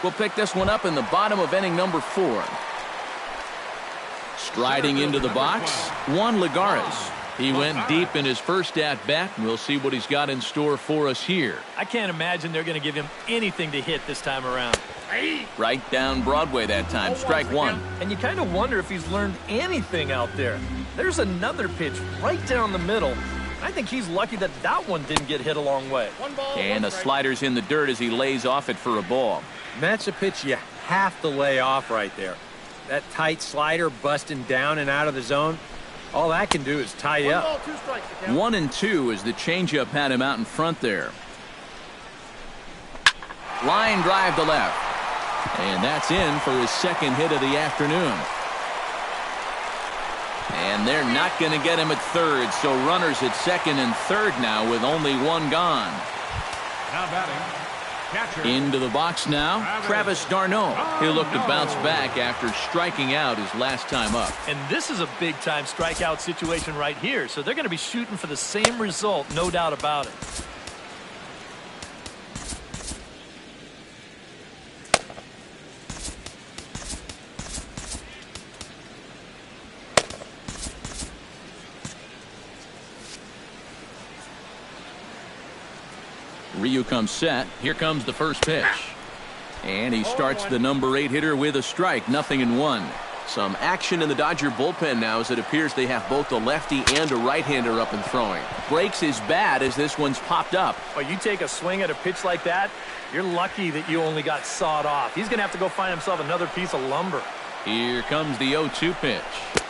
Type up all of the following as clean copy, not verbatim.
We'll pick this one up in the bottom of inning number 4. Striding into the box, Juan Lagares. He went deep in his first at-bat, and we'll see what he's got in store for us here. I can't imagine they're going to give him anything to hit this time around. Right down Broadway that time, strike 1. And you kind of wonder if he's learned anything out there. There's another pitch right down the middle. I think he's lucky that that one didn't get hit a long way. And the slider's in the dirt as he lays off it for a ball. That's a pitch you have to lay off right there. That tight slider busting down and out of the zone, all that can do is tie you up. 1-2 as the changeup had him out in front there. Line drive to left. And that's in for his second hit of the afternoon. And they're not going to get him at third, so runners at second and third now with only one gone. Now batting, catcher. Into the box now, Travis d'Arnaud. He'll look to bounce back after striking out his last time up. And this is a big-time strikeout situation right here, so they're going to be shooting for the same result, no doubt about it. Ryu comes set. Here comes the first pitch. And he starts the number 8 hitter with a strike, 0-1. Some action in the Dodger bullpen now as it appears they have both a lefty and a right-hander up and throwing. Breaks his bat as this one's popped up. Well, you take a swing at a pitch like that, you're lucky that you only got sawed off. He's going to have to go find himself another piece of lumber. Here comes the 0-2 pitch.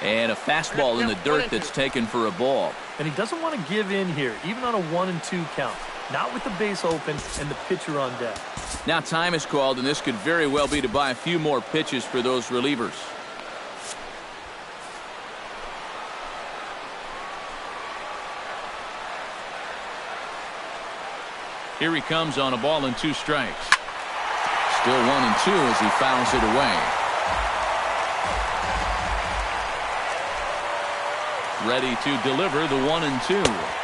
And a fastball in the dirt that's taken for a ball. And he doesn't want to give in here, even on a 1-2 count. Not with the base open and the pitcher on deck. Now time is called, and this could very well be to buy a few more pitches for those relievers. Here he comes on a ball and 2 strikes. Still 1-2 as he fouls it away. Ready to deliver the 1-2.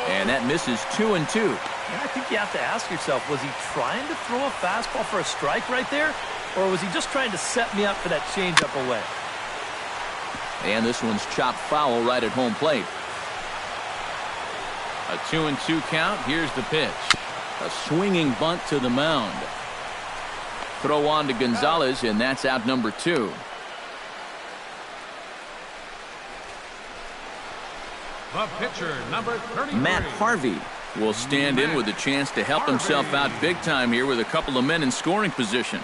And that misses 2-2. And I think you have to ask yourself, was he trying to throw a fastball for a strike right there? Or was he just trying to set me up for that changeup away? And this one's chopped foul right at home plate. A 2-2 count. Here's the pitch. A swinging bunt to the mound. Throw on to Gonzalez, and that's out number 2. The pitcher, number 33. Matt Harvey will stand in with a chance to help himself out big time here with a couple of men in scoring position.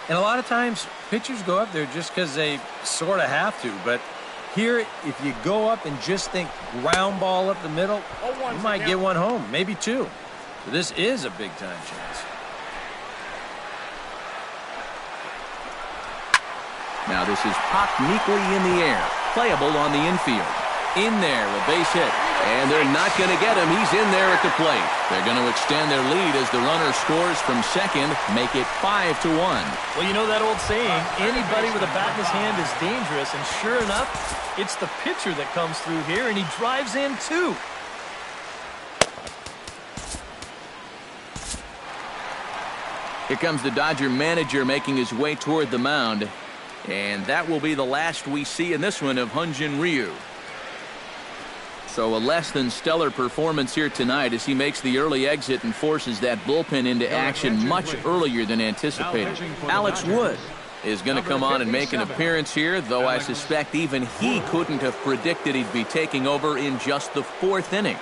And a lot of times, pitchers go up there just because they sort of have to. But here, if you go up and just think ground ball up the middle, you might get one home, maybe 2. So this is a big-time chance. Now this is popped meekly in the air. Playable on the infield. In there, a base hit. And they're not going to get him. He's in there at the plate. They're going to extend their lead as the runner scores from second, make it 5-1. Well, you know that old saying, anybody with a bat in his hand is dangerous. And sure enough, it's the pitcher that comes through here, and he drives in too. Here comes the Dodger manager making his way toward the mound. And that will be the last we see in this one of Hyun-Jin Ryu. So a less than stellar performance here tonight as he makes the early exit and forces that bullpen into action much earlier than anticipated. Alex Wood is going to come on and make an appearance here, though I suspect even he couldn't have predicted he'd be taking over in just the 4th inning.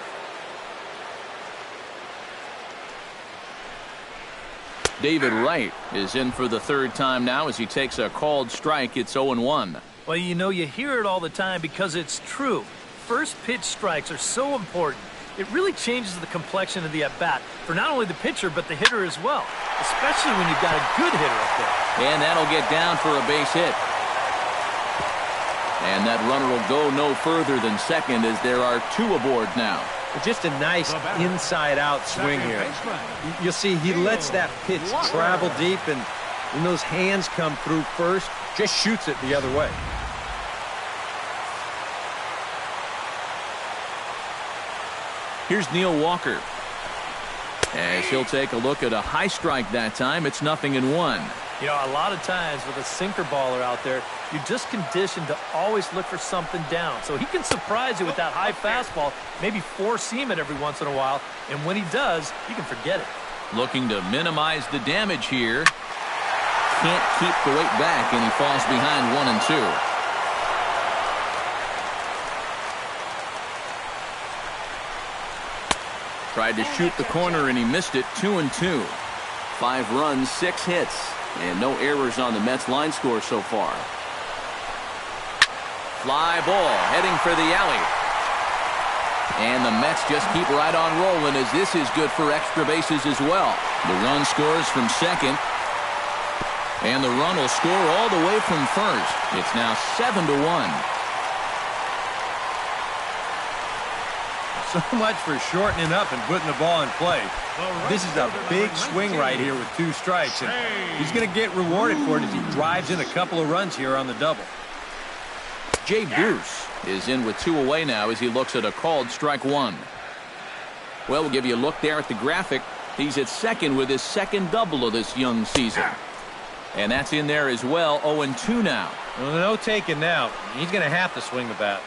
David Wright is in for the 3rd time now as he takes a called strike. It's 0-1. Well, you know, you hear it all the time because it's true. First pitch strikes are so important. It really changes the complexion of the at-bat for not only the pitcher but the hitter as well, especially when you've got a good hitter up there. And that'll get down for a base hit. And that runner will go no further than second as there are 2 aboard now. Just a nice inside-out swing here. You'll see he lets that pitch travel deep, and when those hands come through first, just shoots it the other way. Here's Neil Walker. As he'll take a look at a high strike that time, it's 0-1. You know, a lot of times with a sinker baller out there, you're just conditioned to always look for something down. So he can surprise you with that high fastball, maybe four-seam it every once in a while, and when he does, you can forget it. Looking to minimize the damage here. Can't keep the weight back, and he falls behind 1-2. Tried to shoot the corner, and he missed it. 2-2. 5 runs, 6 hits, and no errors on the Mets line score so far. Fly ball heading for the alley. And the Mets just keep right on rolling, as this is good for extra bases as well. The run scores from second. And the run will score all the way from first. It's now 7-1. So much for shortening up and putting the ball in play. This is a big swing right here with 2 strikes, and he's going to get rewarded for it as he drives in a couple of runs here on the double. Jay Bruce is in with 2 away now as he looks at a called strike 1. Well, we'll give you a look there at the graphic. He's at second with his second double of this young season. And that's in there as well. 0-2 now. Well, no taking now. He's going to have to swing the bat.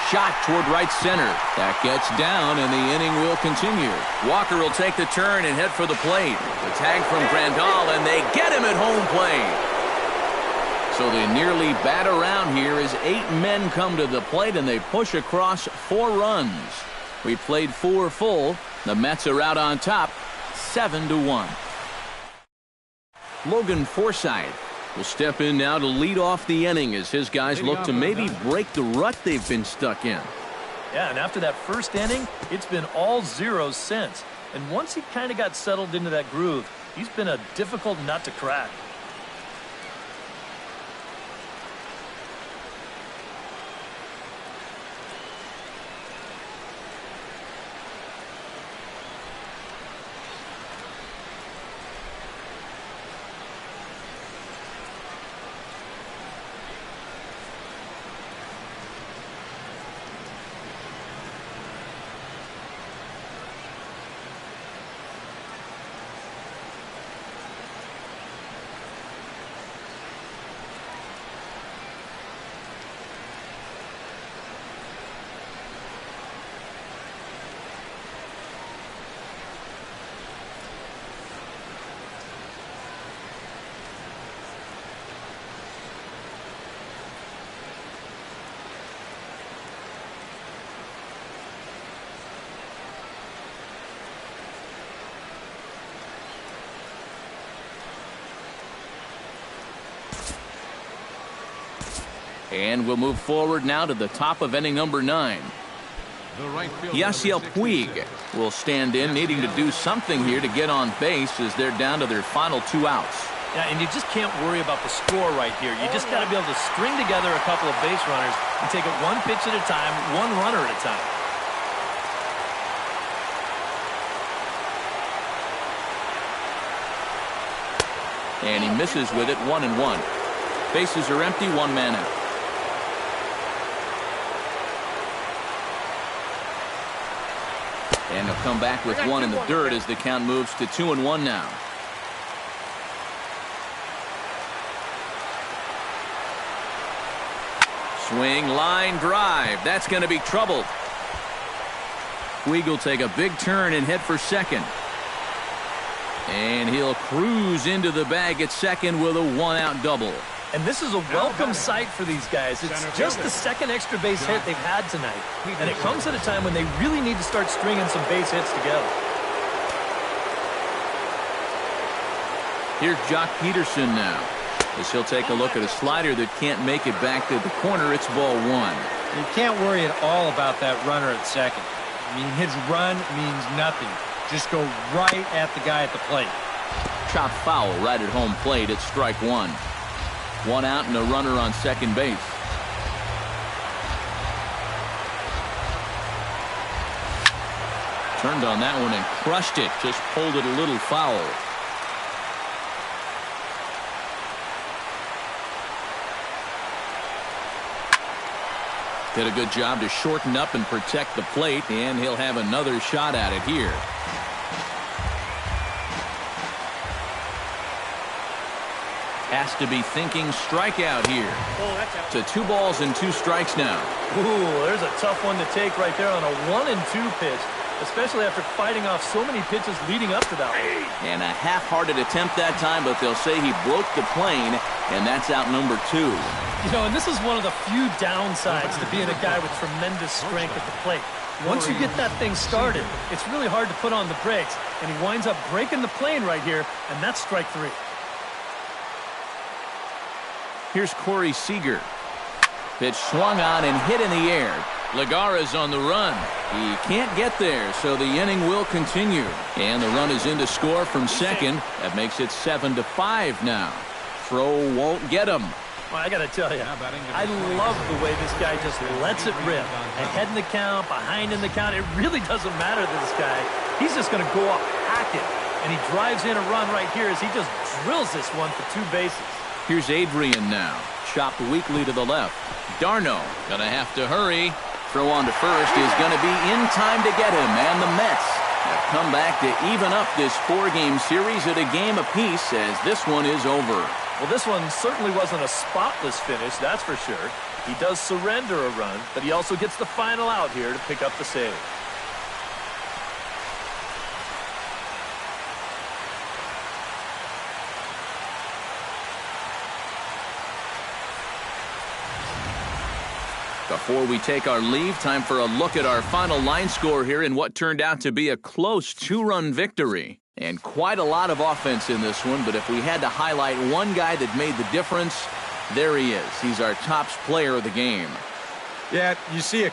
Shot toward right center. That gets down, and the inning will continue. Walker will take the turn and head for the plate. The tag from Grandal, and they get him at home plate. So they nearly bat around here as 8 men come to the plate, and they push across 4 runs. We played 4 full. The Mets are out on top, 7-1. Logan Forsythe will step in now to lead off the inning as his guys look to maybe break the rut they've been stuck in. Yeah, and after that first inning, it's been all zeros since. And once he kind of got settled into that groove, he's been a difficult nut to crack. And we'll move forward now to the top of inning number 9. Yasiel Puig will stand in, needing to do something here to get on base as they're down to their final 2 outs. Yeah, and you just can't worry about the score right here. You just got to be able to string together a couple of base runners and take it 1 pitch at a time, 1 runner at a time. And he misses with it. 1-1. Bases are empty. 1 man out. And he'll come back with 1 in the dirt as the count moves to 2-1 now. Swing, line drive. That's going to be trouble. Puig will take a big turn and head for second. And he'll cruise into the bag at second with a 1-out double. And this is a welcome sight for these guys. It's just the second extra base hit they've had tonight. And it comes at a time when they really need to start stringing some base hits together. Here's Jock Peterson now, as he'll take a look at a slider that can't make it back to the corner. It's ball 1. You can't worry at all about that runner at second. I mean, his run means nothing. Just go right at the guy at the plate. Chop foul right at home plate. It's strike 1. 1 out and a runner on second base. Turned on that one and crushed it. Just pulled it a little foul. Did a good job to shorten up and protect the plate, and he'll have another shot at it here. Has to be thinking strikeout here. To 2 balls and 2 strikes now. Ooh, there's a tough one to take right there on a 1-2 pitch, especially after fighting off so many pitches leading up to that one. And a half-hearted attempt that time, but they'll say he broke the plane, and that's out number 2. You know, and this is one of the few downsides to being a guy with tremendous strength at the plate. Once you get that thing started, it's really hard to put on the brakes, and he winds up breaking the plane right here, and that's strike 3. Here's Corey Seager. Pitch swung on and hit in the air. Lagares on the run. He can't get there, so the inning will continue. And the run is in to score from second. That makes it 7-5 now. Throw won't get him. Well, I got to tell you, I love the way this guy just lets it rip. Ahead in the count, behind in the count. It really doesn't matter to this guy. He's just going to go up hacking. And he drives in a run right here as he just drills this one for 2 bases. Here's Adrian now. Chopped weakly to the left. Darno gonna have to hurry. Throw on to first is gonna be in time to get him. And the Mets have come back to even up this 4-game series at a game apiece as this one is over. Well, this one certainly wasn't a spotless finish, that's for sure. He does surrender a run, but he also gets the final out here to pick up the save. Before we take our leave, time for a look at our final line score here in what turned out to be a close 2-run victory. And quite a lot of offense in this one, but if we had to highlight one guy that made the difference, there he is. He's our top player of the game. Yeah, you see a